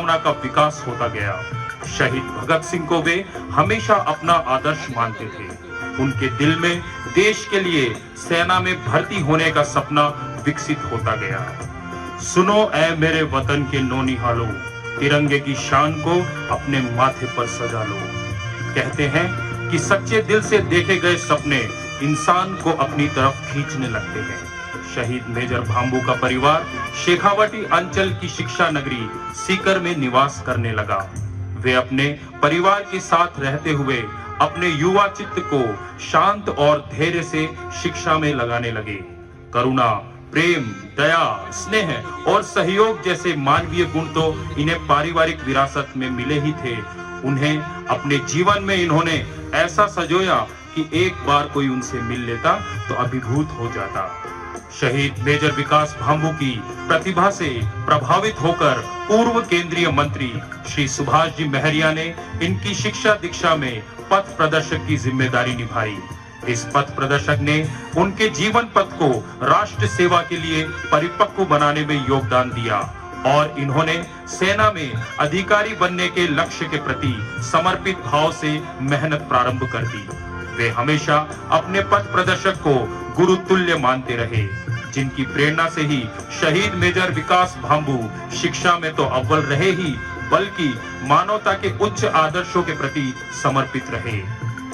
भावना का विकास होता गया। शहीद भगत सिंह को वे हमेशा अपना आदर्श मानते थे। उनके दिल में देश के लिए सेना में भर्ती होने का सपना विकसित होता गया। सुनो ऐ मेरे वतन के नौनिहालों, तिरंगे की शान को अपने माथे पर सजा लो। कहते हैं कि सच्चे दिल से देखे गए सपने इंसान को अपनी तरफ खींचने लगते हैं। शहीद मेजर भांबू का परिवार शेखावाटी अंचल की शिक्षा नगरी सीकर में निवास करने लगा। वे अपने परिवार के साथ रहते हुए अपने युवा चित्त को शांत और धैर्य से शिक्षा में लगाने लगे। करुणा, प्रेम, दया, स्नेह और सहयोग जैसे मानवीय गुण तो इन्हें पारिवारिक विरासत में मिले ही थे। उन्हें अपने जीवन में इन्होंने ऐसा सजोया कि एक बार कोई उनसे मिल लेता तो अभिभूत हो जाता। शहीद मेजर विकास भांबू की प्रतिभा से प्रभावित होकर पूर्व केंद्रीय मंत्री श्री सुभाष जी महरिया ने इनकी शिक्षा दीक्षा में पथ प्रदर्शक की जिम्मेदारी निभाई। इस पथ प्रदर्शक ने उनके जीवन पथ को राष्ट्र सेवा के लिए परिपक्व बनाने में योगदान दिया और इन्होंने सेना में अधिकारी बनने के लक्ष्य के प्रति समर्पित भाव से मेहनत प्रारंभ कर दी। वे हमेशा अपने पथ प्रदर्शक को गुरु तुल्य मानते रहे, जिनकी प्रेरणा से ही शहीद मेजर विकास भांबू शिक्षा में तो अव्वल रहे ही बल्कि मानवता के उच्च आदर्शों के प्रति समर्पित रहे।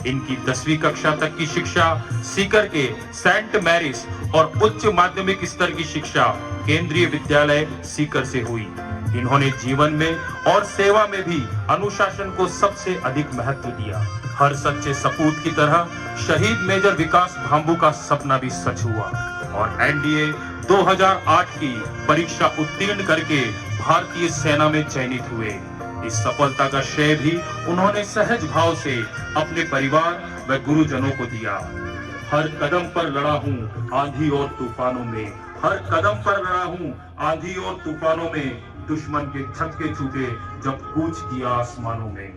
इनकी 10वीं कक्षा तक की शिक्षा सीकर के सेंट मैरिस और उच्च माध्यमिक स्तर की शिक्षा केंद्रीय विद्यालय सीकर से हुई। इन्होंने जीवन में और सेवा में भी अनुशासन को सबसे अधिक महत्व दिया। हर सच्चे सपूत की तरह शहीद मेजर विकास भांबू का सपना भी सच हुआ और एनडीए 2008 की परीक्षा उत्तीर्ण करके भारतीय सेना में चयनित हुए। इस सफलता का श्रेय भी उन्होंने सहज भाव से अपने परिवार व गुरुजनों को दिया। हर कदम पर लड़ा हूँ आंधी और तूफानों में, हर कदम पर लड़ा हूँ आंधी और तूफानों में, दुश्मन के छक्के छूटे जब कूच किया आसमानों में।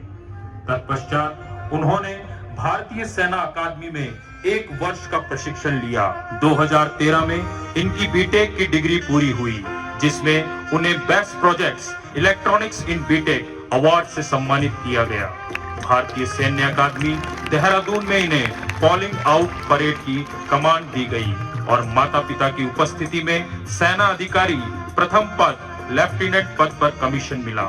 तत्पश्चात उन्होंने भारतीय सेना अकादमी में 1 वर्ष का प्रशिक्षण लिया। 2013 में इनकी बीटेक की डिग्री पूरी हुई, जिसमें उन्हें बेस्ट प्रोजेक्ट्स इलेक्ट्रॉनिक्स इन बीटेक अवार्ड से सम्मानित किया गया। भारतीय सैन्य अकादमी देहरादून में इन्हें फॉलिंग आउट परेड की कमांड दी गई और माता पिता की उपस्थिति में सेना अधिकारी प्रथम पद लेफ्टिनेंट पद पर कमीशन मिला।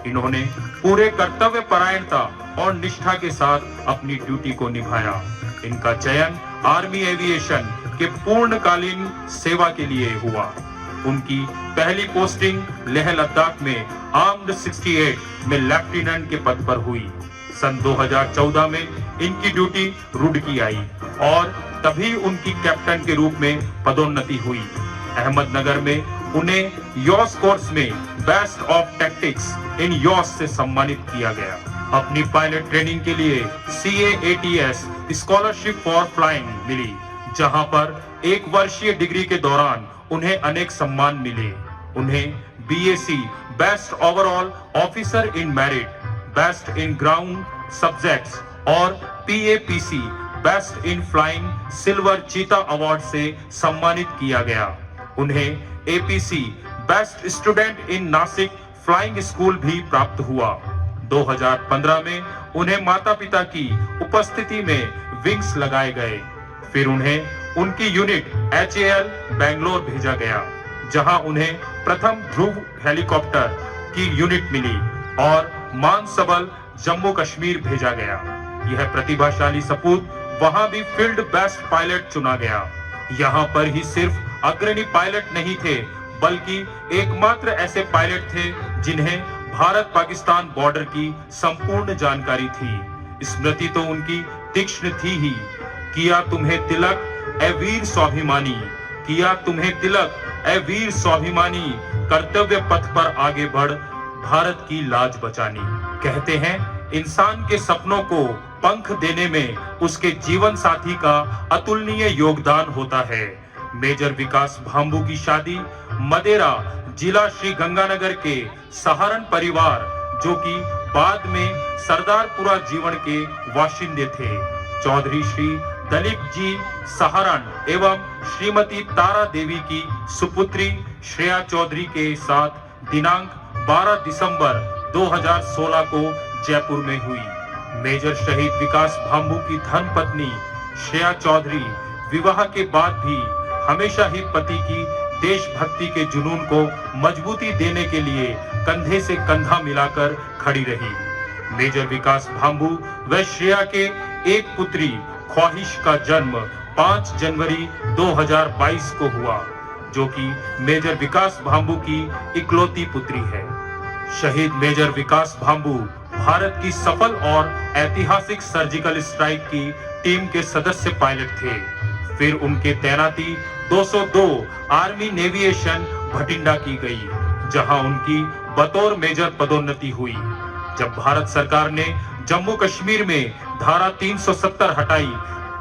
इन्होंने पूरे कर्तव्य परायणता और निष्ठा के साथ अपनी ड्यूटी को निभाया। इनका चयन आर्मी एविएशन के पूर्णकालीन सेवा के लिए हुआ। उनकी पहली पोस्टिंग लेह लद्दाख में आर्म्ड 68 में लेफ्टिनेंट के पद पर हुई। सन 2014 में इनकी ड्यूटी रुड़की आई और तभी उनकी कैप्टन के रूप में पदोन्नति हुई। अहमदनगर में उन्हें यॉस कोर्स में बेस्ट ऑफ टैक्टिक्स इन यॉस से सम्मानित किया गया। अपनी पायलट ट्रेनिंग के लिए CAATS स्कॉलरशिप फॉर फ्लाइंग मिली, जहां पर 1 वर्षीय डिग्री के दौरान उन्हें अनेक सम्मान मिले। उन्हें BAC best overall officer in merit, best in ground subjects और PAPC best in flying silver चीता अवार्ड से सम्मानित किया गया। उन्हें APC best student in Nashik flying school भी प्राप्त हुआ। 2015 में उन्हें माता पिता की उपस्थिति में विंग्स लगाए गए। फिर उन्हें उनकी यूनिट HAL बेंगलोर भेजा गया, जहां उन्हें प्रथम ध्रुव हेलीकॉप्टर की यूनिट मिली और मानसबल जम्मू कश्मीर भेजा गया। यह प्रतिभाशाली सपूत वहां भी फील्ड बेस्ट पायलट चुना गया। यहां पर ही सिर्फ अग्रणी पायलट नहीं थे, बल्कि एकमात्र ऐसे पायलट थे जिन्हें भारत पाकिस्तान बॉर्डर की संपूर्ण जानकारी थी। स्मृति तो उनकी तीक्ष्ण थी ही। किया तुम्हें तिलक ए वीर स्वाभिमानी, किया तुम्हें तिलक ए वीर स्वाभिमानी, कर्तव्य पथ पर आगे बढ़ भारत की लाज बचानी। कहते हैं इंसान के सपनों को पंख देने में उसके जीवन साथी का अतुलनीय योगदान होता है। मेजर विकास भांबू की शादी मदेरा जिला श्री गंगानगर के सहारन परिवार, जो कि बाद में सरदारपुरा जीवन के वाशिंदे थे, चौधरी श्री दलीप जी सहारन एवं श्रीमती तारा देवी की सुपुत्री श्रेया चौधरी के साथ दिनांक 12 दिसंबर 2016 को जयपुर में हुई। मेजर शहीद विकास भांबू की धर्मपत्नी श्रेया चौधरी विवाह के बाद भी हमेशा ही पति की देशभक्ति के जुनून को मजबूती देने के लिए कंधे से कंधा मिलाकर खड़ी रही। मेजर विकास भांबू व श्रेया के एक पुत्री ख्वाहिश का जन्म 5 जनवरी 2022 को हुआ, जो कि मेजर विकास भांबू की इकलौती पुत्री है। शहीद मेजर विकास भांबू भारत की सफल और ऐतिहासिक सर्जिकल स्ट्राइक की टीम के सदस्य पायलट थे। फिर उनके तैनाती 202 आर्मी नेविएशन भटिंडा की गई, जहां उनकी बतौर मेजर पदोन्नति हुई। जब भारत सरकार ने जम्मू कश्मीर में धारा 370 हटाई,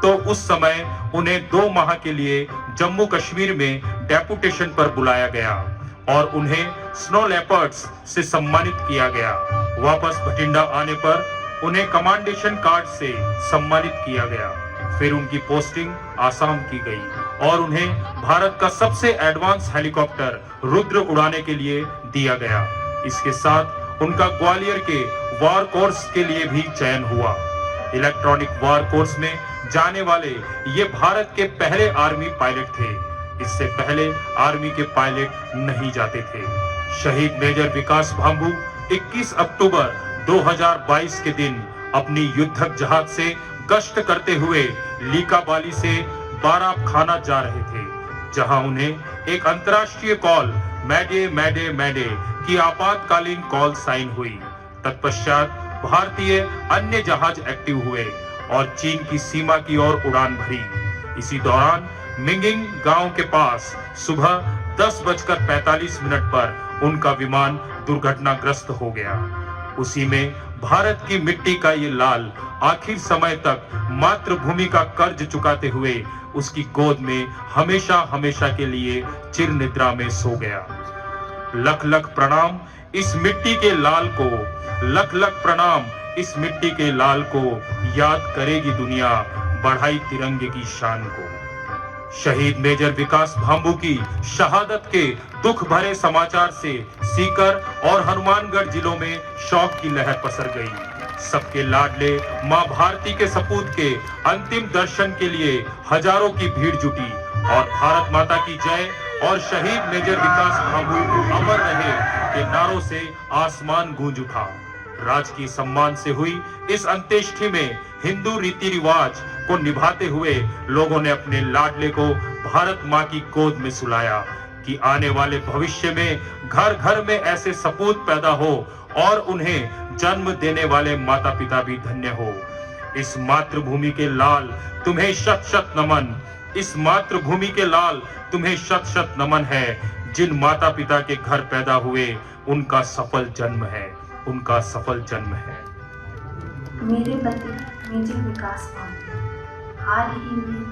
तो उस समय उन्हें 2 माह के लिए जम्मू कश्मीर में डेपुटेशन पर बुलाया गया और उन्हें स्नो लेपर्ड्स से सम्मानित किया गया। वापस भटिंडा आने पर उन्हें कमांडेशन कार्ड से सम्मानित किया गया। फिर उनकी पोस्टिंग आसाम की गई और उन्हें भारत का सबसे एडवांस हेलीकॉप्टर रुद्र उड़ाने के लिए दिया गया। इसके साथ उनका ग्वालियर के वार कोर्स के लिए भी चयन हुआ। इलेक्ट्रॉनिक वार कोर्स में जाने वाले ये भारत के पहले आर्मी पायलट थे। इससे पहले आर्मी के पायलट नहीं जाते थे। शहीद मेजर विकास भांबू 21 अक्टूबर 2022 के दिन अपनी युद्धक जहाज से गश्त करते हुए लीकाबाली से बाराब खाना जा रहे थे, जहां उन्हें एक अंतर्राष्ट्रीय कॉल मैडे मैडे मैडे की आपातकालीन कॉल साइन हुई। तत्पश्चात भारतीय अन्य जहाज एक्टिव हुए और चीन की सीमा की ओर उड़ान भरी। इसी दौरान मिंगिंग गांव के पास सुबह 10:45 पर उनका विमान दुर्घटनाग्रस्त हो गया। उसी में भारत की मिट्टी का ये लाल आखिर समय तक मातृभूमि का कर्ज चुकाते हुए उसकी गोद में हमेशा हमेशा के लिए चिर निद्रा में सो गया। लख लख प्रणाम इस मिट्टी के लाल को, लख लख प्रणाम इस मिट्टी के लाल को, याद करेगी दुनिया बढ़ाई तिरंगे की शान को। शहीद मेजर विकास भांबू की शहादत के दुख भरे समाचार से सीकर और हनुमानगढ़ जिलों में शोक की लहर पसर गई। सबके लाडले मां भारती के सपूत के अंतिम दर्शन के लिए हजारों की भीड़ जुटी और भारत माता की जय और शहीद मेजर विकास भांबू अमर रहे के नारों से आसमान गूंज उठा। राजकीय सम्मान से हुई इस अंत्येष्टि में हिंदू रीति रिवाज को निभाते हुए लोगों ने अपने लाडले को भारत मां की गोद में सुलाया कि आने वाले भविष्य में घर घर में ऐसे सपूत पैदा हो और उन्हें जन्म देने वाले माता पिता भी धन्य हो। इस मातृभूमि के लाल तुम्हें शत शत नमन, इस मातृभूमि के लाल तुम्हें शत शत नमन है। जिन माता पिता के घर पैदा हुए उनका सफल जन्म है, उनका सफल जन्म है। मेरे पति मेजर विकास भांबू हाल ही में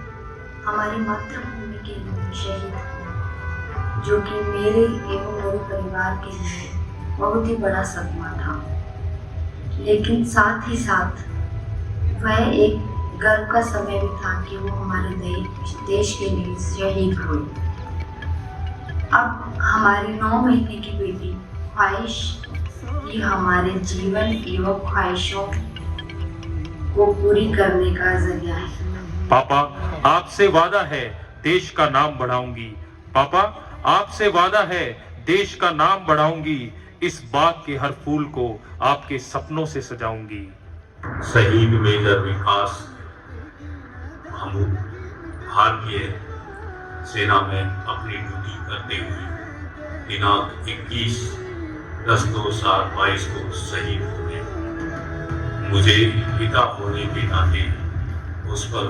हमारी मातृभूमि के लिए शहीद हुए, जो कि मेरे एवं मेरे परिवार के लिए बहुत ही बड़ा सदमा था। लेकिन साथ ही साथ वह एक गर्व का समय भी था कि वो हमारे देश के लिए शहीद हुए। अब हमारी 9 महीने की बेटी ख्वाहिश कि हमारे जीवन एवं ख्वाहिशों को पूरी करने का जरिया है। पापा आपसे वादा है देश का नाम बढ़ाऊंगी। पापा आपसे वादा है देश का नाम बढ़ाऊंगी। इस बाग के हर फूल को आपके सपनों से सजाऊंगी। शहीद मेजर विकास भांबू भारतीय सेना में अपनी ड्यूटी करते हुए दिनांक 21/10/2022 को शहीद हुए। मुझे पिता होने के नाते उसका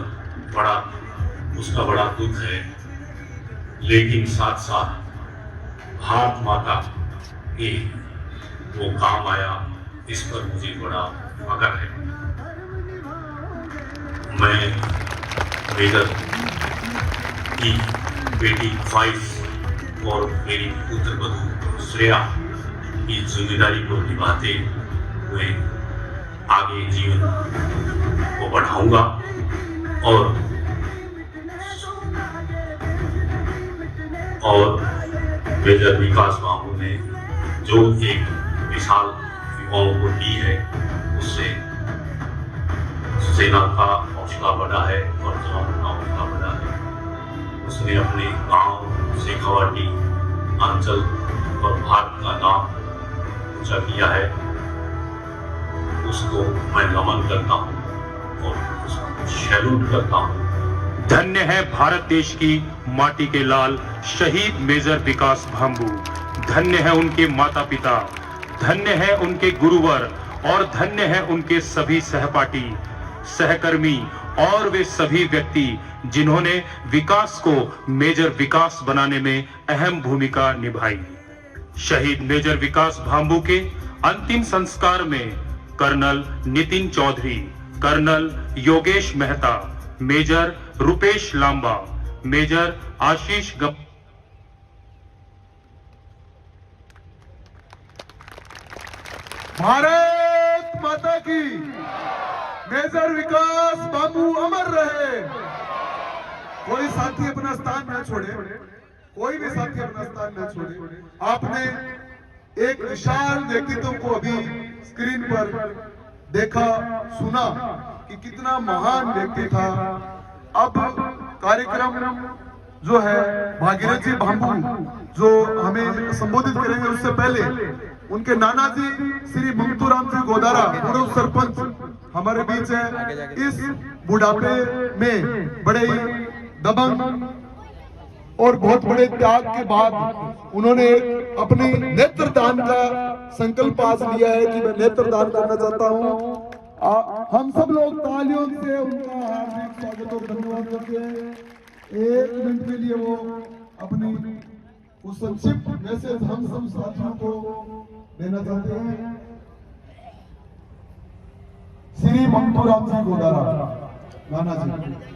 बड़ा दुख है, लेकिन साथ साथ भारत माता के वो काम आया, इस पर मुझे बड़ा फख्र है। मैं मेजर की बेटी ख्वाहिश और मेरी पुत्रवधू श्रेया की जिम्मेदारी को निभाते हुए आगे जीवन को बढ़ाऊंगा और मेजर विकास भांबू ने जो एक विशाल युवाओं को दी है, उससे सेना का हौसला बढ़ा है और जवानों का हौसला बढ़ा है। उसने अपने गांव शेखावाटी अंचल और भारत का नाम ऊंचा किया है। उसको मैं नमन करता हूँ और उसको सैल्यूट करता हूँ। धन्य है भारत देश की माटी के लाल शहीद मेजर विकास भांबू। धन्य है उनके माता पिता, धन्य है उनके गुरुवर और धन्य है उनके सभी सहपाठी, सहकर्मी और वे सभी व्यक्ति जिन्होंने विकास को मेजर विकास बनाने में अहम भूमिका निभाई। शहीद मेजर विकास भांबू के अंतिम संस्कार में colonel Nitin Chaudhary, colonel Yogesh Mehta, major Rupesh Lamba, major Ashish गप भारत माता की, मेजर विकास भांबू अमर रहे। कोई साथी अपना स्थान न छोड़े, कोई भी साथी अपना स्थान न छोड़े। आपने एक विशाल व्यक्तित्व को अभी स्क्रीन पर देखा, सुना कि कितना महान व्यक्ति था। अब कार्यक्रम जो है भागीरथ जी भांबू जो हमें संबोधित करेंगे, उससे पहले उनके नाना जी श्री मंगतूराम जी गोदारा पूर्व सरपंच हमारे बीच है। इस बुढ़ापे में बड़े ही दबंग और बहुत बड़े त्याग के बाद उन्होंने अपनी नेत्रदान का संकल्प आज लिया है कि मैं नेत्रदान करना चाहता हूं। हम सब लोग तालियों से उनका हार्दिक स्वागत और धन्यवाद करते हैं। एक मिनट के लिए वो अपनी उस संक्षिप्त मैसेज हम सब साथियों को देना चाहते हैं। श्री मंगतूराम जी गोदारा नाना जी।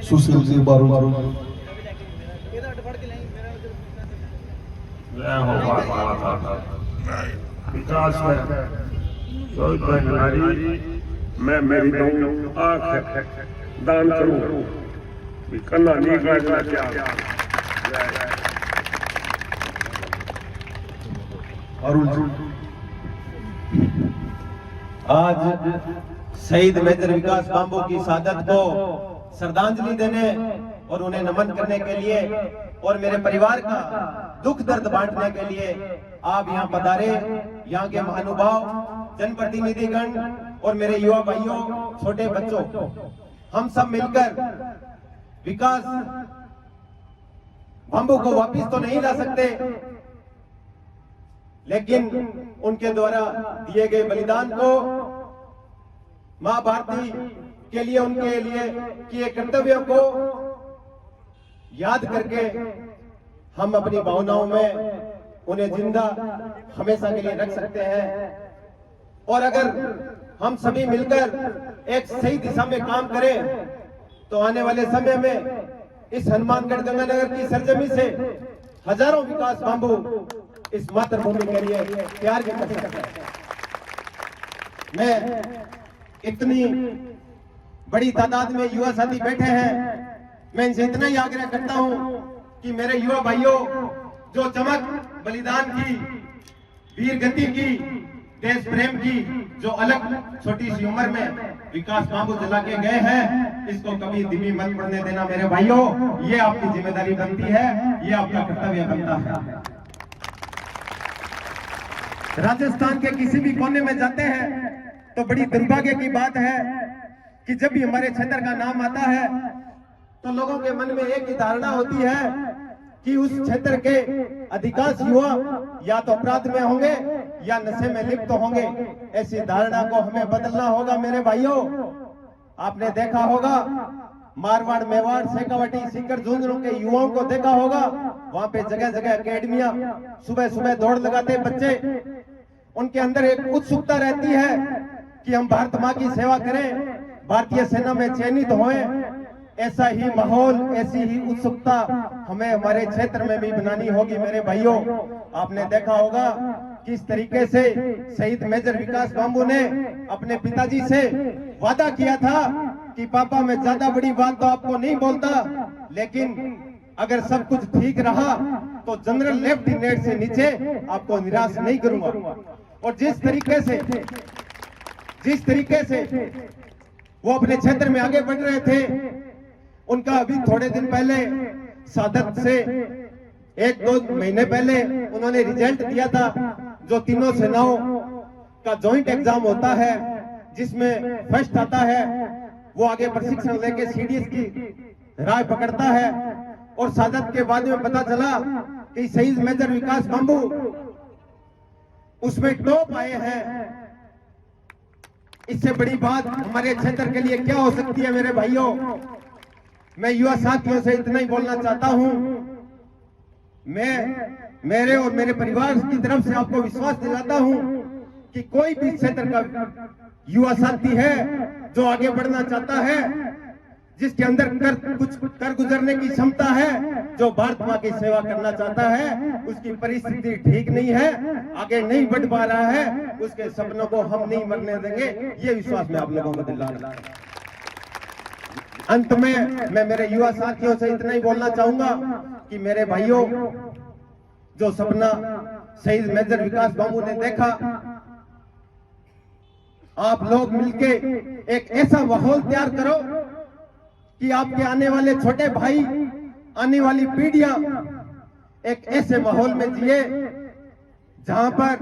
सुशील जी बारू विकास मैं मेरी दऊं आंख दान करूं भी कन्ना नहीं काटना क्या। अरुण आज शहीद मेजर विकास भांबू की शहादत को श्रद्धांजलि देने और उन्हें नमन करने के लिए और मेरे परिवार का दुख दर्द बांटने के लिए आप यहाँ पधारे। यहाँ के महानुभाव, जनप्रतिनिधिगण और मेरे युवा भाइयों, छोटे बच्चों, हम सब मिलकर विकास भांबू को वापिस तो नहीं ला सकते, लेकिन उनके द्वारा दिए गए बलिदान को, मां भारती के लिए उनके लिए किए कर्तव्यों को याद करके हम अपनी भावनाओं में उन्हें जिंदा हमेशा के लिए रख सकते हैं। और अगर हम सभी मिलकर एक सही दिशा में काम करें तो आने वाले समय में इस हनुमानगढ़ गंगानगर की सरजमी से हजारों विकास भांबू इस मातृभूमि के लिए प्यार भी कर सकते हैं। मैं इतनी बड़ी तादाद में युवा साथी बैठे हैं, मैं इनसे इतना ही आग्रह करता हूं कि मेरे युवा भाइयों, जो चमक बलिदान की, वीर गति की, देश प्रेम की जो अलग छोटी सी उम्र में विकास भांबू जला के गए हैं, इसको कभी धीमी मत पड़ने देना मेरे भाइयों। ये आपकी जिम्मेदारी बनती है, ये आपका कर्तव्य बनता है। राजस्थान के किसी भी कोने में जाते हैं तो बड़ी दुर्भाग्य की बात है कि जब भी हमारे क्षेत्र का नाम आता है तो लोगों के मन में एक ही धारणा होती है कि उस क्षेत्र के अधिकांश युवा या तो अपराध में होंगे या नशे में लिप्त होंगे। ऐसी धारणा को हमें बदलना होगा मेरे भाइयों। आपने देखा होगा मारवाड़, मेवाड़, शेखावाटी, सीकर, झुंझुनू के युवाओं को देखा होगा, वहां पे जगह जगह अकेडमियां, सुबह सुबह दौड़ लगाते बच्चे, उनके अंदर एक उत्सुकता रहती है कि हम भारत माँ की सेवा करें, भारतीय सेना में चयनित होएं। ऐसा ही माहौल, ऐसी ही उत्सुकता हमें हमारे क्षेत्र में भी बनानी होगी मेरे भाइयों। आपने देखा होगा किस तरीके से शहीद मेजर विकास बांबू ने अपने पिताजी से वादा किया था कि पापा मैं ज्यादा बड़ी बात तो आपको नहीं बोलता, लेकिन अगर सब कुछ ठीक रहा तो जनरल लेफ्टिनेंट से नीचे आपको निराश नहीं करूंगा। और जिस तरीके से वो अपने क्षेत्र में आगे बढ़ रहे थे, उनका अभी थोड़े दिन पहले शहादत से 1-2 महीने पहले उन्होंने रिजल्ट दिया था, जो तीनों सेनाओं का जॉइंट एग्जाम होता है जिसमें फर्स्ट आता है वो आगे प्रशिक्षण लेके सीडीएस की राह पकड़ता है। और शहादत के बाद में पता चला कि शहीद मेजर विकास बांबू उसमें टॉप आए हैं। इससे बड़ी बात हमारे क्षेत्र के लिए क्या हो सकती है मेरे भाइयों। मैं युवा साथियों से इतना ही बोलना चाहता हूं, मैं मेरे और मेरे परिवार की तरफ से आपको विश्वास दिलाता हूं कि कोई भी क्षेत्र का युवा साथी है जो आगे बढ़ना चाहता है, जिसके अंदर कुछ कर गुजरने की क्षमता है, जो भारत मां की सेवा करना चाहता है, उसकी परिस्थिति ठीक नहीं है, आगे नहीं बढ़ पा रहा है, उसके सपनों को हम नहीं मरने देंगे। ये विश्वास मैं आप लोगों को दिला रहा हूं। अंत में मैं मेरे युवा साथियों से इतना ही बोलना चाहूंगा कि मेरे भाइयों, जो सपना शहीद मेजर विकास बांबू ने देखा, आप लोग मिलके एक ऐसा माहौल तैयार करो कि आपके आने वाले छोटे भाई, आने वाली पीढ़ियां एक ऐसे माहौल में जिए जहां पर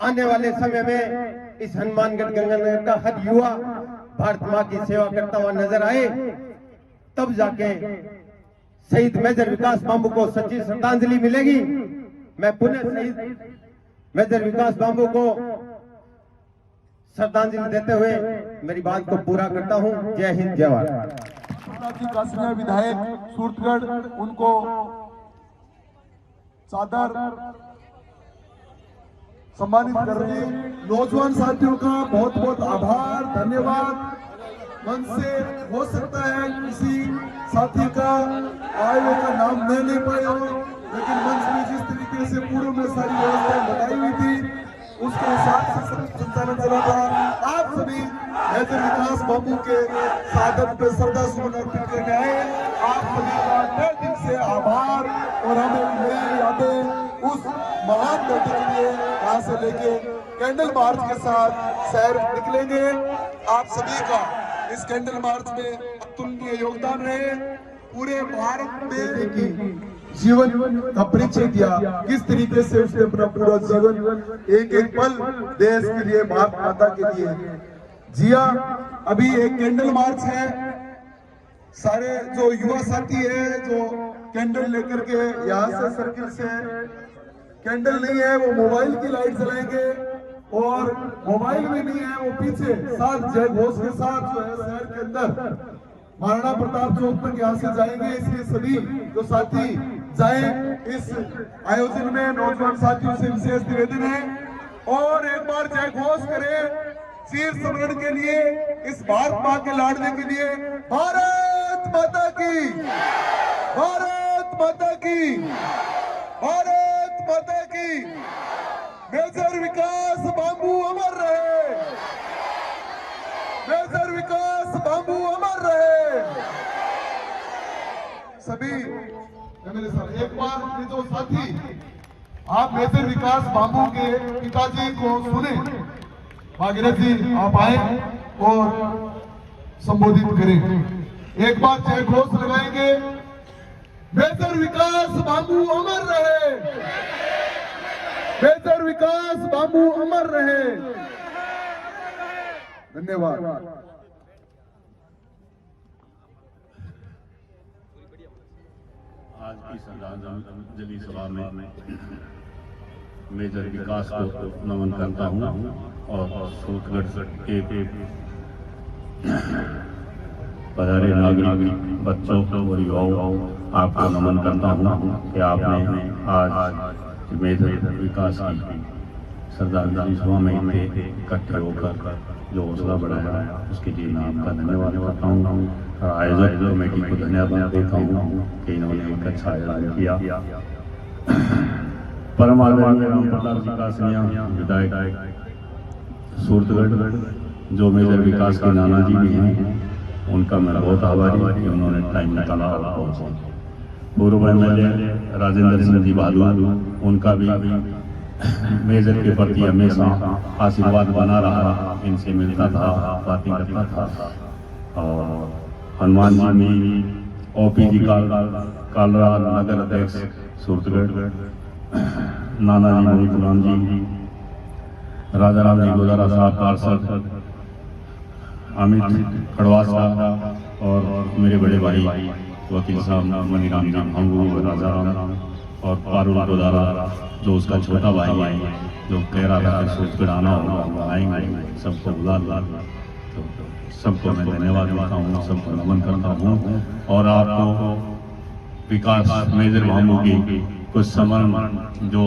आने वाले समय में इस हनुमानगढ़ गंगानगर का हर युवा भारत मां की सेवा करता हुआ नजर आए। तब जाके शहीद मेजर विकास बांबू को सच्ची श्रद्धांजलि मिलेगी। मैं पुनः शहीद मेजर विकास बांबू को श्रद्धांजलि देते हुए मेरी बात को पूरा करता हूं। जय हिंद, जय भारत। कासिया विधायक सूरतगढ़, उनको चादर सम्मानित कर रही है। नौजवान साथियों का बहुत बहुत आभार, धन्यवाद। मंच से हो सकता है किसी साथी का आए हुए का नाम न ले पाए हो, लेकिन मंच में जिस तरीके से पूर्व में सारी व्यवस्थाएं बताई हुई थी उसके हिसाब से संचालन चला था। आप सभी मेजर विकास बांबू के शहादत पे श्रद्धा सुमन अर्पित करने आए। आप सभी का तहे दिल से आभार। और हमें नई यादें उस महान घटना के लिए यहाँ से लेके कैंडल मार्च के साथ शहर निकलेंगे। आप सभी का इस कैंडल मार्च में अतुलनीय योगदान रहे। पूरे भारत में की जीवन का परिचय दिया, किस तरीके से उसने अपना पूरा जीवन एक एक पल देश के लिए, भारत माता के लिए जिया। अभी एक कैंडल मार्च है, सारे जो युवा साथी है जो कैंडल लेकर के यहाँ से सर्किल से, कैंडल नहीं है वो मोबाइल की लाइट जलाएंगे, और मोबाइल में नहीं है वो पीछे साथ जय घोष के साथ जो है शहर के अंदर महाराणा प्रताप चौक तक यहाँ से जाएंगे। इसलिए सभी जो साथी जाएं इस आयोजन में, नौजवान साथियों से विशेष निवेदन है। और एक बार जय घोष करें वीर स्मरण के लिए, इस भारत मां के लाडले के लिए। भारत माता की, भारत माता की, भारत माता की। मेजर विकास बांबू अमर रहे, मेजर विकास बांबू अमर रहे। सभी मेरे साथ एक बार ये जो साथी, आप मेजर विकास बांबू के पिताजी को सुने। भागीरथ जी आप आए और संबोधित करें। एक बार जय घोष लगाएंगे। मेजर विकास बांबू अमर रहे, मेजर विकास बांबू अमर रहे। धन्यवाद। आज की श्रद्धांजलि सभा में मेजर विकास को नमन करता हूँ और सूरतगढ़ के पधारे नागरिक बच्चों और युवाओं आपको नमन करता हूँ कि आपने आज मेजर विकास की श्रद्धांजलि सभा में इकट्ठे होकर जो हौसला बढ़ाया, उसके लिए मैं आपका धन्यवाद करता हूँ। आयोजक कमेटी को धन्यवाद देता हूँ कि इन्होंने एक अच्छा आयोजन किया। परम आदरणीय राम प्रताप जी का स्नेह विधायक सूरतगढ़, जो मेजर विकास के नाना जी भी हैं, उनका मैं बहुत आभारी हूँ कि उन्होंने टाइम निकाला और पहुँचे। पूर्व MLA राजेंद्र सिंह जी बहादुर, उनका भी मेजर के प्रति हमेशा आशीर्वाद बना रहा, इनसे मिलता था, बातें करता था। और हनुमान जी में OP जी कालरा नगर अध्यक्ष सूरतगढ़, नाना जी मोहितराम जी, राजा राम जी गोदारा साहब पार्षद, अमित खड़वा साहब और मेरे बड़े भाई वकील साहब मनीराम जी भंगू, राजा राम और पारुल गोदारा जो उसका छोटा भाई है, जो कह रहा था कि सूरतगढ़ आना होगा, हम आएंगे, सबको बुला ला। तो सबको मैं धन्यवाद देता हूँ, सबको नमन करता हूँ। और आपको विकास मेजर भामू की कुछ समन जो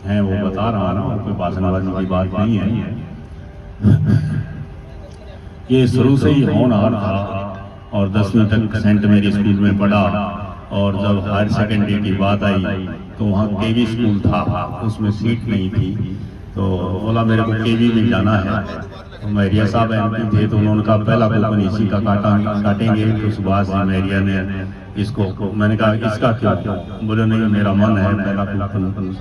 हैं वो बता रहा ना, कोई भाषणबाजी की बात नहीं है। ये शुरू से ही होनहार था और 10वीं तक सेंट मेरी स्कूल में पढ़ा। और जब हायर सेकेंडरी की बात आई तो वहाँ केवी स्कूल था, उसमें सीट नहीं थी, तो बोला मेरे को केवी में जाना है। तो मैरिया साहब MP थे, तो उन्होंने कहा पहला कूपन इसी का काटेंगे। तो सुभाष जी मैरिया ने इसको, मैंने कहा इसका क्यों? बोले नहीं, मेरा मन है पहला कूपन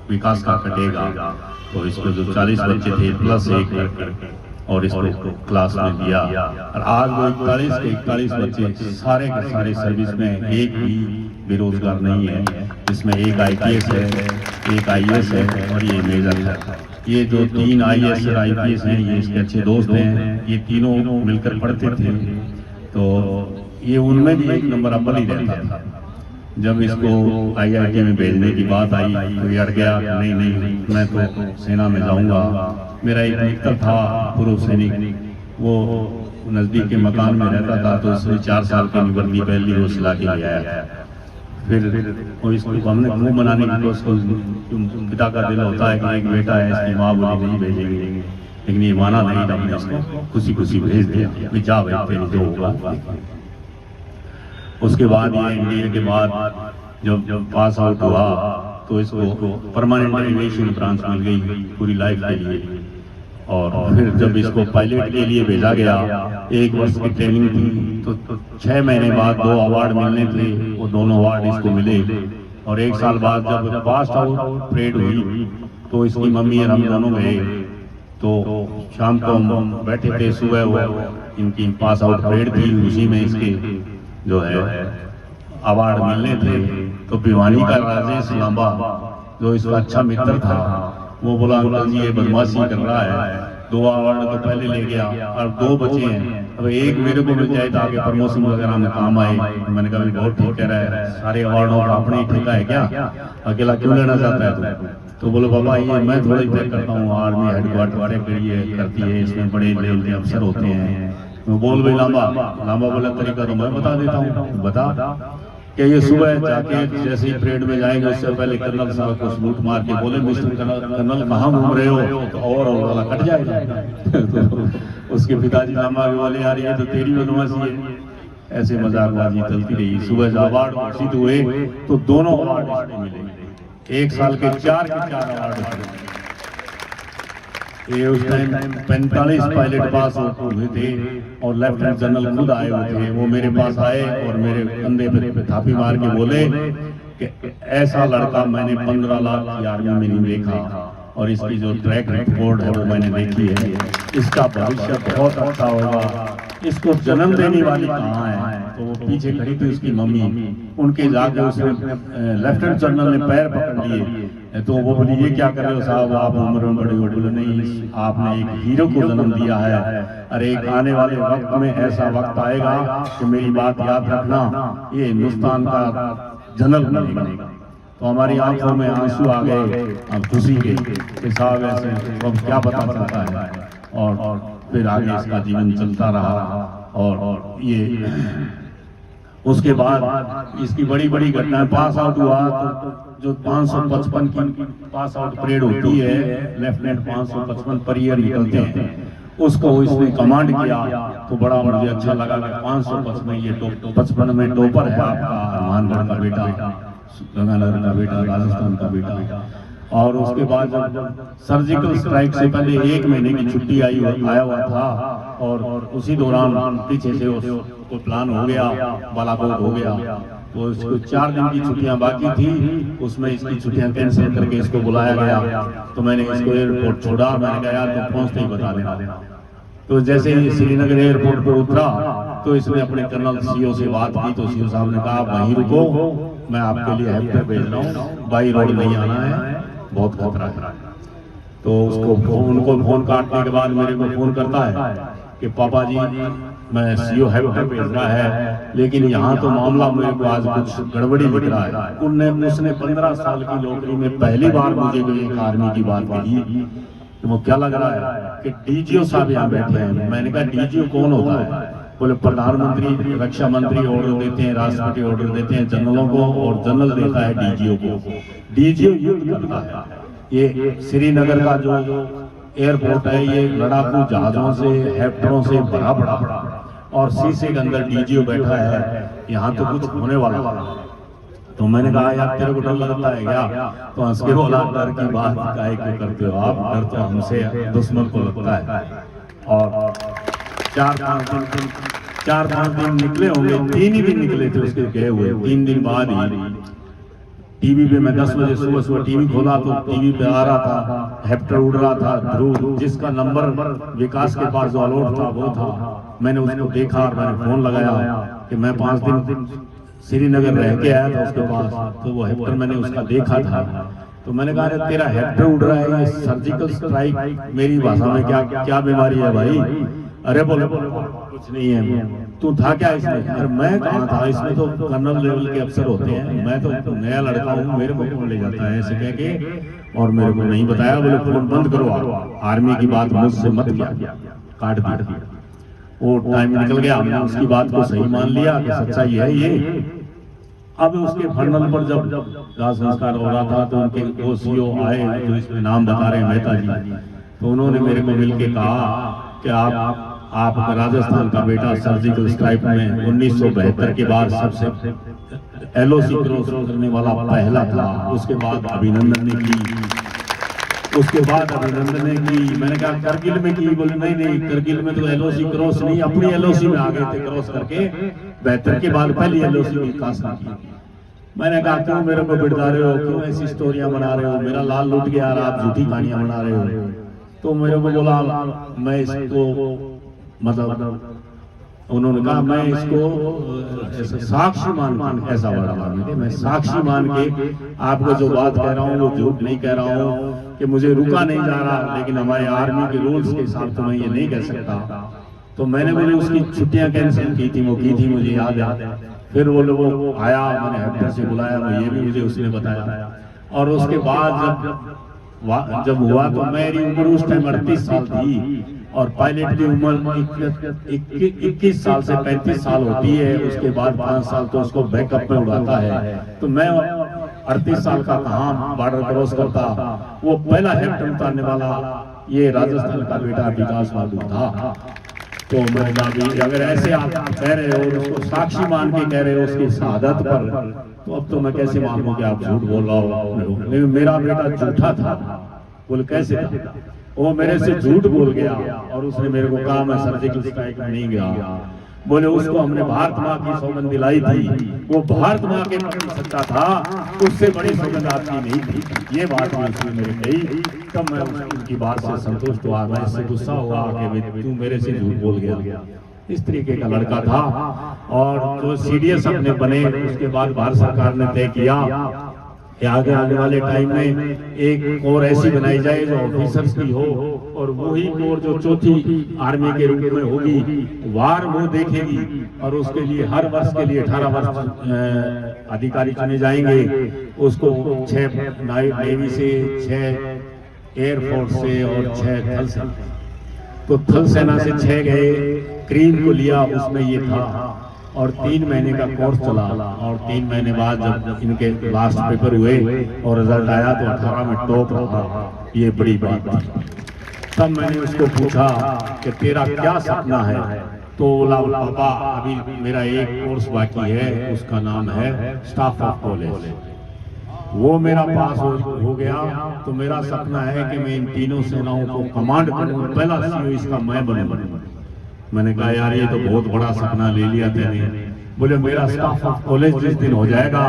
विकास का कटेगा। तो इसको जो 40 बच्चे थे +1 करके और इसको क्लास में दिया। और आज वो 41 के 41 बच्चे सारे के सारे सर्विस में, एक भी बेरोजगार नहीं है। इसमें एक IPS है, एक IAS है और ये मेजर है। ये जो 3 IAS और IPS हैं, ये इसके अच्छे दोस्त हैं। ये तीनों मिलकर पढ़ते थे, तो ये उनमें भी 1 नंबर अव्वल ही रहता था। जब इसको IIT में भेजने की बात आई तो ये अड़ गया, नहीं मैं तो सेना में जाऊंगा। मेरा एक मित्र था पूर्व सैनिक, वो नज़दीक के मकान में रहता था, तो इसने 4 साल की वर्दी पहली रोज सिला के ले आया। फिर वो इसको हमने मुँह बनाने की कोशिश, पिता का दिल होता है कि एक बेटा है, इसकी माँ बोली नहीं भेजेंगे, लेकिन ये माना नहीं, हमने इसको खुशी खुशी भेज दिया, जा भाई तेरी जो होगा। उसके बाद ये MBA के बाद जब पास आउट हुआ तो इसको परमानेंट एविएशन ब्रांच मिल गई पूरी लाइफ के लिए। और फिर जब इसको पायलट के लिए भेजा गया, 1 वर्ष की ट्रेनिंग थी, तो 6 महीने बाद 2 अवार्ड मिलने थे, वो दोनों अवार्ड इसको मिले। और 1 साल बाद जब पास आउट परेड हुई तो इसकी मम्मी और हम दोनों गए। तो शाम को हम बैठे थे, सुबह वो इनकी पास आउट परेड थी, उसी में इसके जो है अवार्ड मिलने थे। तो भिवानी का राजेश लांबा जो इसका अच्छा मित्र था, वो बोला अंकल जी ये बदमाशी कर रहा है, 2 अवार्ड तो पहले ले गया और 2 बचे हैं, अब 1 मेरे को मिल जाए तो आगे प्रमोशन वगैरह में काम आए। मैंने कहा बहुत ठीक कह रहा है, सारे अवार्डों का अपने ही ठेका है क्या, अकेला क्यों लेना चाहता है तो बोलो बाबा ये मैं थोड़ा ही तय करता हूँ, आर्मी हेडक्वार्टर करती है, इसमें बड़े लेवल के अफसर होते हैं। तो बोल भाई लांबा बोला तरीका तो मैं बता देता हूँ, बता कि ये सुबह जाके जैसे ही परेड में जाएंगे उससे पहले कर्नल साहब को सलूट मार के बोले मिस्टर कर्नल कहाँ घूम रहे हो, तो और वाला कट जाएगा। तो उसके पिताजी लांबा के बोले यार ये तो तेरी बदमाशी है। ऐसे मजाकबाजी चलती रही। सुबह जब अवार्ड घोषित हुए तो दोनों अवार्ड इसको मिले, 1 साल के 4 अवार्ड। ये उस टाइम 45 पायलट पास हुए थे और लेफ्टिनेंट जनरल खुद आए हुए थे। वो मेरे पास आए और मेरे कंधे पे थापी मार के बोले कि ऐसा लड़का मैंने 15 लाख की आर्मी में नहीं देखा और इसकी जो ट्रैक रिकॉर्ड है वो मैंने देखी है, इसका भविष्य बहुत अच्छा होगा। इसको जन्म देने वाली कहाँ है? तो वो पीछे खड़ी थी उसकी मम्मी, उनके जाके उसने लेफ्टिनेंट जनरल ने पैर पकड़ लिए। तो वो बोली ये क्या कर रहे हो साहब, आप उम्र में बड़े हो। बोले नहीं, आपने एक हीरो को जन्म दिया है, अरे एक आने वाले वक्त में ऐसा वक्त आएगा कि मेरी बात याद रखना, ये हिंदुस्तान का जनरल बनेगा। तो हमारी आंखों में आंसू आ गए अब खुशी के साहब ऐसे अब क्या पता चलता है। और फिर आगे इसका जीवन चलता रहा। और ये उसके बाद इसकी बड़ी बड़ी घटनाएं, पास आउट हुआ तो जो 555 की पास आउट परेड होती है, लेफ्टिनेंट 555 पर ईयर निकलते हैं, उसको इसने कमांड किया। तो बड़ा मुझे अच्छा लगा कि 555 ये 55 में टॉपर है आपका हनुमानगढ़ का बेटा, गंगानगर का बेटा, राजस्थान का बेटा। और उसके बाद जब सर्जिकल स्ट्राइक से पहले 1 महीने की छुट्टी आया हुआ था और उसी दौरान पीछे से उसको प्लान हो गया, बालाकोट हो गया, तो इसको 4 दिन की छुट्टियां बाकी थी, उसमें इसकी छुट्टियां कैंसिल करके इसको बुलाया गया। तो मैंने इसको एयरपोर्ट छोड़ा, मैंने कहा यार तुम पहुंचते ही बता देना। तो जैसे ही श्रीनगर एयरपोर्ट पर उतरा तो इसने अपने कर्नल सीओ से बात की, तो सीओ साहब ने कहा आप वहीं रुको, मैं आपके लिए हेलीकॉप्टर भेज रहा हूँ, बाई रोड नहीं आना है, बहुत खतरा है। तो उनको फोन काटने के बाद मेरे को फोन करता है कि पापा जी मैं सीओ हेलीकॉप्टर भेज रहा है, लेकिन यहाँ तो मामला मेरे को आज कुछ गड़बड़ी दिख रहा है। उसने 15 साल की नौकरी में पहली बार मुझे कोई एक आर्मी की बात कही, तो वो क्या लग रहा है कि डीजीओ साहब यहाँ बैठे हैं। मैंने कहा डीजीओ कौन होता है? बोले प्रधानमंत्री रक्षा मंत्री ऑर्डर देते हैं, राष्ट्रपति ऑर्डर देते हैं जनरलों को, और जनरल देता है डीजीओ को। डीजीओ युद्ध करता है। ये श्रीनगर का जो एयरपोर्ट है ये लड़ाकू जहाजों से, हेलीकॉप्टरों से भरा पड़ा, और शीशे के अंदर डीजीओ बैठा है, यहाँ तो कुछ होने वाला। तो मैंने कहा यार तेरे को डर लगता है क्या? तो हंस के बोला डर की बात काहे क्यों करते हो आप, डर तो हमसे दुश्मन को लगता है। और 4-5 दिन निकले होंगे, 3 ही दिन निकले थे उसके गए हुए। 3 दिन बाद ही टीवी पे मैं 10 बजे सुबह टीवी खोला तो टीवी पे आ रहा था, हेलीकॉप्टर उड़ रहा था, ध्रुव जिसका नंबर विकास के पास जो अलॉट था वो था। मैंने उसको देखा और मैंने फोन लगाया कि मैं 5 दिन श्रीनगर रह के आया था उसके पास, तो वो हेलीकॉप्टर मैंने उसका देखा था। तो मैंने कहा अरे तेरा हेलीकॉप्टर उड़ रहा है, ये सर्जिकल स्ट्राइक मेरी भाषा में क्या बीमारी है भाई? अरे बोले कुछ नहीं है। तू था क्या इसमें? अरे मैं कहाँ था, इसमें तो कर्नल लेवल के अफसर होते हैं, मैं तो नया लड़का हूँ, मेरे को कौन ले जाता है ऐसे कह के, और मेरे को नहीं बताया। बोले फोन बंद करो, आर्मी की बात मुझसे मत किया, काट दिया। वो टाइम निकल गया, हमने उसकी बात को सही मान लिया कि सच्चाई है ये। अब उसके फर्नल पर जब दाह संस्कार हो रहा था तो उनके वो सीओ आए जो इसमें नाम बता रहे हैं मेहता जी, तो उन्होंने मेरे को मिलके कहा कि आपका राजस्थान का बेटा सर्जिकल स्ट्राइक में 1972 के बाद सबसे एलओसी क्रॉस करने वाला पहला था। उसके बाद अभिनंदन ने की, मैंने कहा करगिल में की? बोले नहीं, करगिल में तो एलओसी क्रॉस नहीं, अपनी एलओसी में आ गए थे क्रॉस करके। 72 के बाद पहली एलओसी की कास्ट की। मैंने कहा क्यों मेरे को बिड़दा रहे हो, क्यों ऐसी स्टोरियां बना रहे हो, मेरा लाल लुट गया और आप झूठी कहानियां बना रहे हो। तो मेरे को बोला मैं इसको मतलब उन्होंने कहा मैं इसको साक्षी मान, ऐसा वर्ड मैं साक्षी मान के आपको जो बात कह रहा हूँ वो झूठ नहीं कह रहा हूँ कि मुझे रुका नहीं जा रहा, लेकिन हमारे आर्मी के रूल्स के हिसाब से मैं ये नहीं कह सकता। तो मैंने बोले उसकी छुट्टियां कैंसिल की थी, वो की थी मुझे याद है। फिर वो आया, मैंने हेलीकॉप्टर से बुलाया, ये भी मुझे उसने बताया। और उसके बाद जब हुआ तो मेरी उम्र उस टाइम 38 साल थी और पायलट की उम्र 21 साल से 35 साल होती है। उसके बाद 5 साल तो उसको बैकअप में उड़ाता है। तो मैं 38 साल का कहाँ बॉर्डर क्रॉस करता। वो पहला हेलीकॉप्टर उतारने वाला ये राजस्थान का बेटा विकास बहादुर था। तो मैंने कहा अगर ऐसे आप कह रहे हो, उसको साक्षी मान के कह रहे हो उसकी शहादत पर, तो अब तो मैं कैसे मानूं कि आप झूठ बोल रहा हो। लेकिन मेरा बेटा झूठा था। बोले कैसे था? वो मेरे से झूठ बोल गया और उसने मेरे को कहा मैं सर्जिकल स्ट्राइक में नहीं गया। बोले उसको हमने भारत माँ की सौगंध दिलाई थी, वो भारत माँ के प्रति सच्चा था, उससे बड़ी सौगंध आपकी नहीं थी। ये बात उसने मेरे कही, तब मैं उनकी बात से संतुष्ट हुआ। मैं इससे गुस्सा हुआ कि तू मेरे से झूठ बोल गया। इस तरीके का लड़का था। और जो सीडीएस अपने बने उसके बाद भारत सरकार ने तय किया कि आगे आने वाले टाइम में एक कोर ऐसी बनाई जाए जो ऑफिसर्स की हो, और वही कोर जो चौथी आर्मी के रूप में होगी, वार वो देखेगी। और उसके लिए हर वर्ष के लिए 18 वर्ष अधिकारी चुने जाएंगे। उसको 6 नेवी से, 6 एयरफोर्स से और 6 थल सेना। तो थल सेना से 6 गए, क्रीम को लिया, उसमें ये था। और 3 महीने का कोर्स चला। और 3 महीने बाद जब इनके लास्ट पेपर हुए और रिजल्ट आया तो 18 में टॉप रहा। ये बड़ी बात थी। तब मैंने उसको पूछा कि तेरा क्या सपना है? तो बोला पापा अभी मेरा एक कोर्स बाकी है, उसका नाम है स्टाफ ऑफ कॉलेज। वो मेरा पास हो गया तो मेरा सपना है कि मैं इन तीनों सेनाओं को कमांड करूं, पहला सीईओ इसका मैं बनूं। मैंने कहा यार ये तो बहुत बड़ा सपना ले लिया तेने। बोले मेरा स्टाफ ऑफ कॉलेज जिस दिन हो जाएगा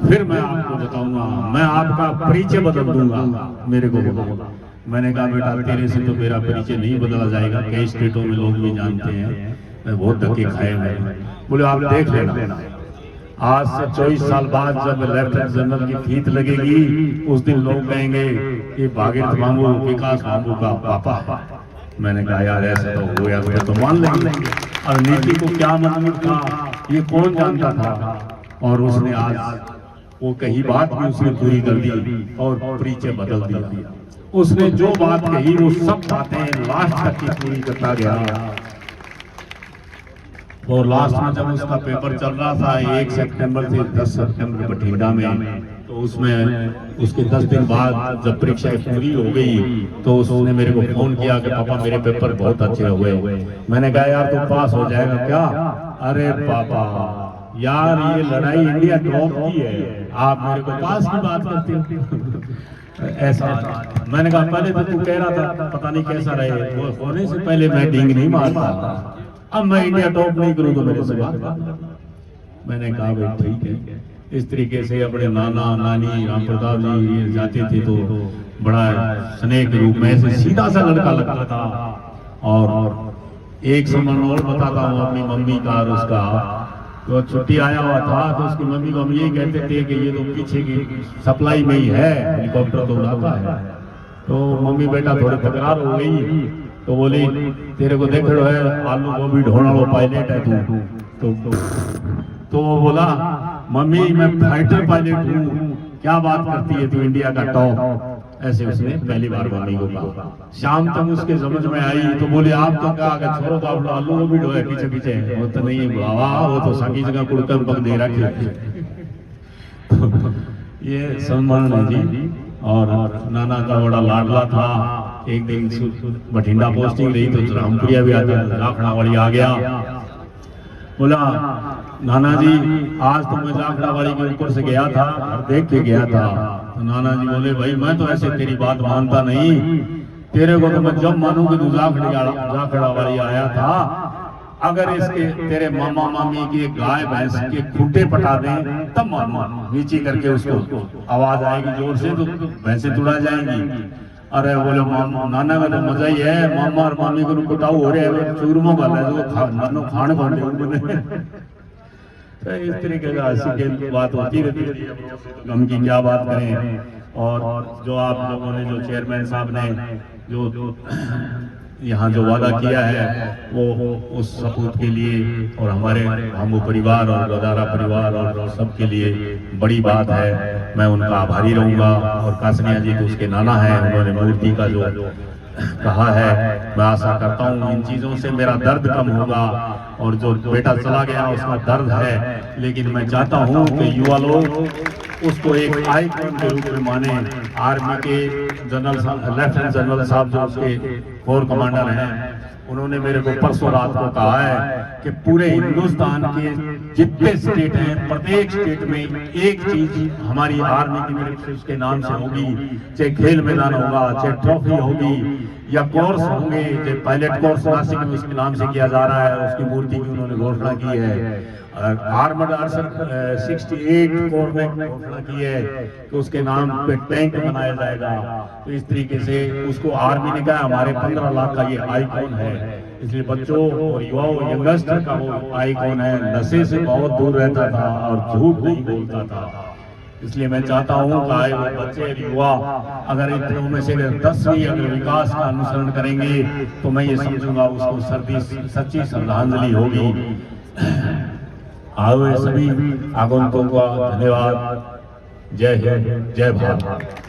फिर मैं आपको बताऊंगा, मैं आपका परिचय बदल दूंगा। मेरे को बोला, मैंने कहा बेटा तेरे से तो मेरा परिचय नहीं बदला जाएगा, कई स्टेटों में लोग भी जानते हैं, मैं बहुत धक्के खाए मैंने। बोले आप देख लेना, आज से 24 साल बाद जब लेफ्टिनेंट जनरल की फीत लगेगी उस दिन लोग कहेंगे कि भागीरथ मांगू विकास मांगू का पापा है। मैंने कहा यार ऐसा तो हो गया तो मान लेंगे। और नीति को क्या मंजूर था ये कौन जानता था, और उसने आज वो कही बात भी उसने पूरी कर दी और परिचय बदल दिया। उसने जो बात कही वो सब बातें लास्ट तक की पूरी करता गया। और लास्ट में जब उसका पेपर चल रहा था 1 सितंबर से 10 सितंबर बठिंडा में, तो उसमें उसके 10 दिन बाद जब परीक्षा पूरी हो गई तो उसने मेरे को फोन किया कि पापा मेरे पेपर बहुत अच्छे हुए। मैंने कहा यार तू पास हो जाएगा क्या? अरे पापा यार ये लड़ाई इंडिया टॉप की है, आप मेरे को पास की बात करते हो। ऐसा मैंने कहा पहले तो तू कह रहा था पता नहीं कैसा रहे, वो होने से पहले मैं डिंग नहीं मारता, अब मैं इंडिया टॉप नहीं करूँ तो मेरे से बात। मैंने कहा भाई ठीक है। इस तरीके से अपने नाना नानी राम प्रताप जी ये जाते थे तो बड़ा स्नेह के रूप में ऐसे सीधा सा लड़का लगता था। और एक समय और बताता हूँ अपनी मम्मी का और उसका, तो छुट्टी आया हुआ था तो उसकी मम्मी को हम यही कहते थे कि ये तो पीछे की सप्लाई में ही है, हेलीकॉप्टर तो उड़ाता है। तो मम्मी बेटा थोड़े तकरार हो गई तो बोली तेरे को देख रहे है आलू गोभी ढोना वो पायलट है तू। तो वो बोला मम्मी मैं फाइटर पायलट हूँ, क्या बात करती है तू इंडिया का टॉप। ऐसे उसने पहली बार मम्मी को कहा। शाम तक उसके समझ में आई तो बोले आप तो कहा कि छोड़ो तो आप आलू गोभी ढोए पीछे पीछे, वो तो नहीं बाबा वो तो सकी जगह कुड़कर पक दे रखे। ये सम्मान है जी। और नाना का बड़ा लाडला था। एक दिन बठिंडा पोस्टिंग रही तो रामपुरिया भी आया, जाखड़ा वाली आ गया, बोला नाना जी आज तो मैं जाखड़ा वाली के ऊपर से गया था, देख के गया था। तो नाना जी बोले भाई मैं तो ऐसे तेरी बात मानता नहीं, तेरे को तो मैं जब मानूं कि तू जाखड़ा वाली आया था, अगर इसके तेरे मामा मामी की गाय भैंस के खूंटे पटा दें तब मानो, नीचे करके उसको आवाज आएगी जोर से तो भैंसे तुड़ा जाएंगी। अरे बोले नाना का तो मजा ही है, मामा और मामी को कुटाऊ हो रहे हैं चूरमो का नानो खान खाने। तो इस तरीके का हंसी की बात होती रहती है, हम की क्या बात करें। और जो आप लोगों ने जो चेयरमैन साहब ने जो यहाँ जो वादा किया है वो उस सपूत के लिए और हमारे भामू परिवार और गदारा परिवार और सबके लिए बड़ी बात है। मैं उनका आभारी रहूंगा। और कासनिया जी तो उसके नाना है, उन्होंने मूर्ति का जो कहा है, मैं आशा करता हूँ इन चीजों से मेरा दर्द कम होगा। और जो बेटा चला गया उसका दर्द है, लेकिन मैं चाहता हूँ कि युवा लोग उसको एक आइकॉन के रूप में माने। आर्मी के जनरल साहब, लेफ्टिनेंट जनरल साहब जो उसके कोर कमांडर हैं, उन्होंने मेरे को परसों रात को कहा है कि पूरे हिंदुस्तान के जितने स्टेट हैं, प्रत्येक स्टेट में एक चीज हमारी आर्मी की तरफ से उसके नाम से होगी, चाहे खेल मैदान होगा, चाहे ट्रॉफी होगी या कोर्स होंगे, चाहे पायलट कोर्स नासिक में उसके नाम से किया जा रहा है, उसकी मूर्ति की उन्होंने घोषणा की है। आर्मड 68 कोर ने घोषणा की है कि उसके नाम पे टैंक बनाया जाएगा। तो इस तरीके से उसको आर्मी ने कहा हमारे 15 लाख का ये आइकॉन है, इसलिए बच्चों और युवाओं यंगस्टर का वो आइकॉन है। नशे से बहुत दूर रहता था और झूठ नहीं बोलता था। इसलिए मैं चाहता हूँ कि आए वो बच्चे युवा अगर इतने में से 10 भी अगर विकास का अनुसरण करेंगे तो मैं ये समझूंगा उसको सच्ची श्रद्धांजलि होगी। आए सभी आगंतुकों का धन्यवाद। जय हिंद, जय भारत।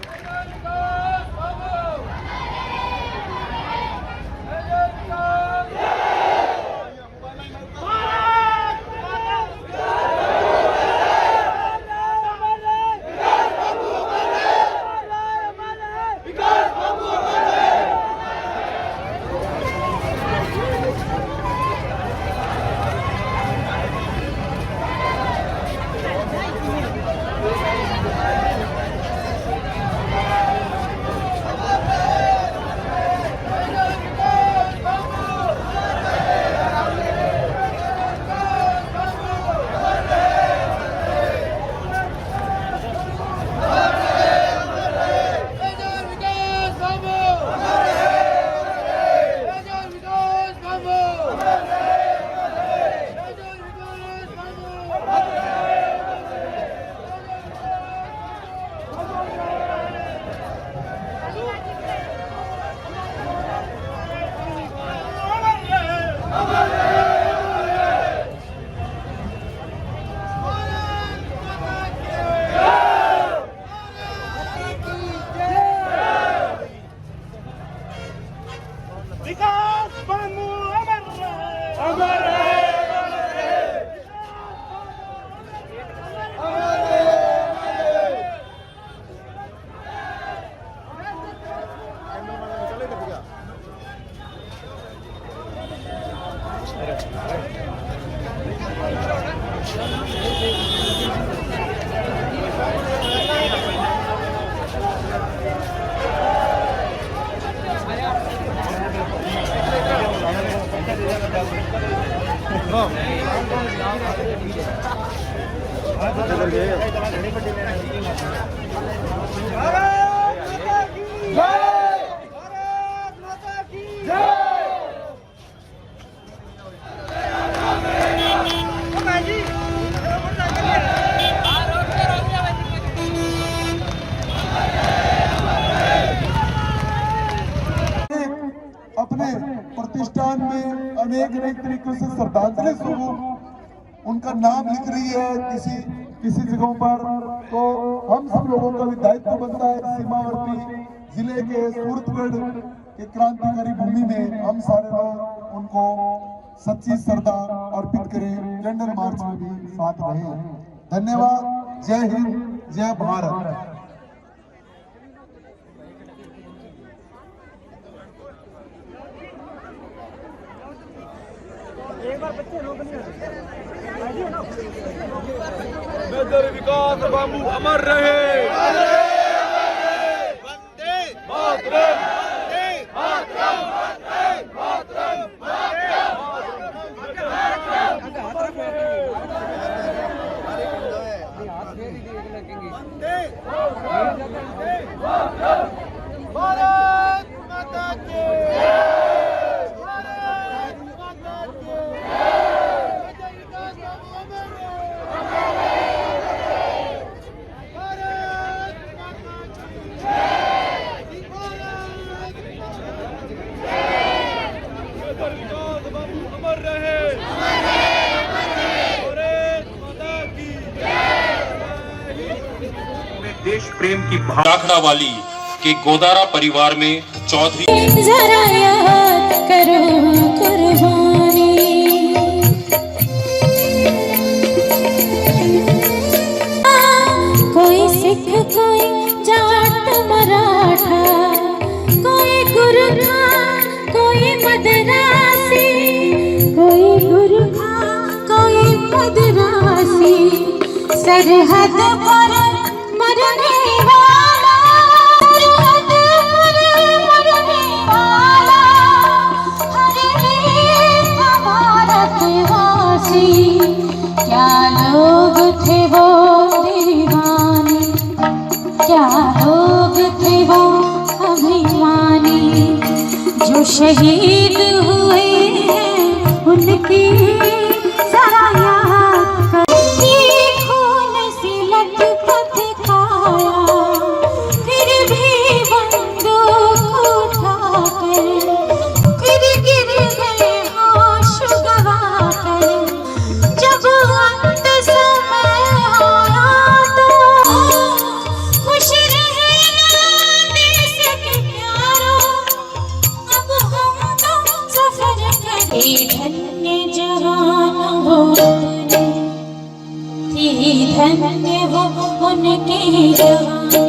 अपने प्रतिष्ठान में अनेक तरीकों से श्रद्धांजलि स्वरूप उनका नाम लिख रही है किसी जगहों पर। तो हम सब लोगों का भी दायित्व बनता है सीमावर्ती जिले के सूरतगढ़ के क्रांतिकारी भूमि में हम सारे लोग उनको सच्ची श्रद्धा अर्पित करें, कैंडल मार्च में भी साथ रहे। धन्यवाद। जय हिंद, जय भारत। मेजर विकास बाबू अमर रहे। वंदे मातरम। भारत माता की देश प्रेम की भाखड़ा वाली के गोदारा परिवार में चौधरी जरा याद करो कुर्बानी, कोई सिख कोई जाट मराठा, कोई गुरखा कोई मदरासी, कोई गुरखा कोई मदरासी, सरहद पर मरने वाला, सरहद पर मरने वाला, हर एक भारतवासी। क्या लोग थे वो दीवाने, क्या लोग थे वो अभिमानी, जो शहीद हुए हैं उनकी जरा याद करो। खून से लथपथ काया, फिर भी बंदूक उठाकर, फिर गिर गए होश गंवाकर। जब अंत समय आया तो खुश रहना देश के प्यारों, अब हम तो सफर करें। धन्य जवान वो अपने थी, धन्य वो उनकी जवानी,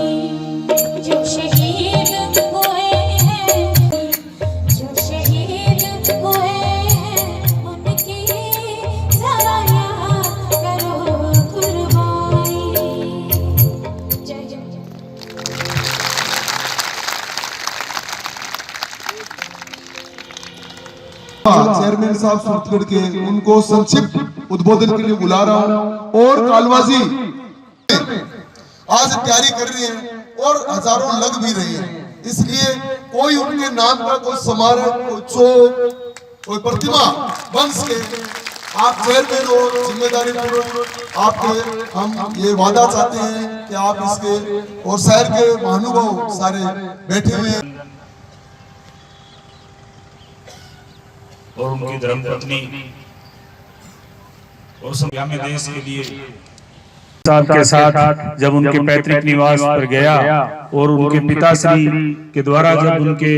जो शहीद हुए हैं, जो शहीद हुए हैं उनकी जरा याद करो कुर्बानी। जय जय जय। चेयरमैन साहब सूरतगढ़ के, उनको संक्षिप्त उद्बोधन के लिए बुला रहा हूं। और कालवाजी आज तैयारी कर रही है और हजारों लग भी रही है, इसलिए कोई उनके नाम का कोई स्मारक, कोई चौक, कोई प्रतिमा बन सके, आप चेयरमैन हो, जिम्मेदारी पूर्वक आपके हम ये वादा चाहते हैं कि आप इसके, और शहर के महानुभाव सारे बैठे हुए हैं और उनकी धर्मपत्नी और संज्ञा में देश के लिए साहब के साथ जब उनके पैतृक निवास पर गया और उनके पिताश्री के द्वारा जब उनके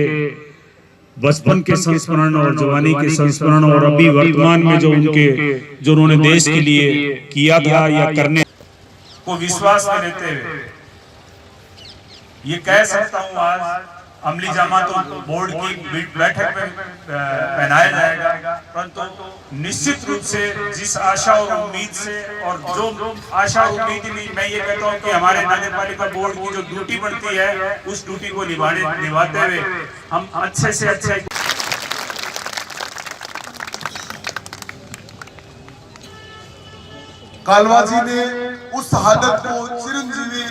बचपन के संस्मरण और जवानी के संस्मरण और अभी वर्तमान में जो उन्होंने देश के लिए किया था या करने को विश्वास में लेते हुए ये कह सकता हूँ, आज अमली जामा तो बोर्ड की बैठक में पहनाया जाएगा, परंतु निश्चित रूप से जिस आशा और उम्मीद से, और जो आशा और उम्मीद नहीं, मैं ये कहता हूँ कि हमारे नगर पालिका बोर्ड की जो ड्यूटी बनती है उस ड्यूटी को निभाते हुए हम अच्छे से अच्छे कालवा जी ने उस शहादत को चिरंजीवी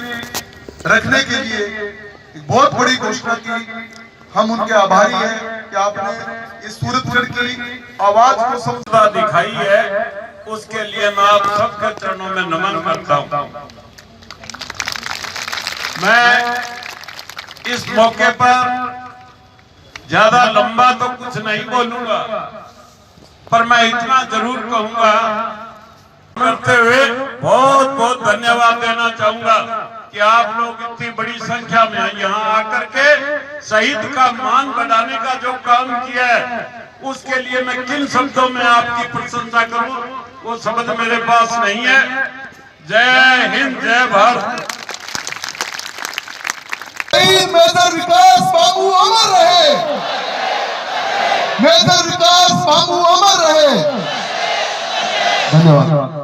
रखने के लिए एक बहुत बड़ी घोषणा की। हम उनके आभारी हैं कि आपने इस सूरतगढ़ की आवाज को समझा दिखाई है, उसके लिए मैं आप सबके चरणों में नमन करता हूं। मैं इस मौके पर ज्यादा लंबा तो कुछ नहीं बोलूंगा, पर मैं इतना जरूर कहूंगा, करते हुए बहुत बहुत धन्यवाद देना चाहूंगा कि आप लोग इतनी बड़ी संख्या में यहाँ आकर के शहीद का मान बढ़ाने का जो काम किया है, उसके लिए मैं किन शब्दों में आपकी प्रशंसा करूं, वो शब्द मेरे पास नहीं है। जय हिंद, जय भारत। मेजर विकास बाबू अमर रहे, मेजर विकास बाबू अमर रहे। धन्यवाद।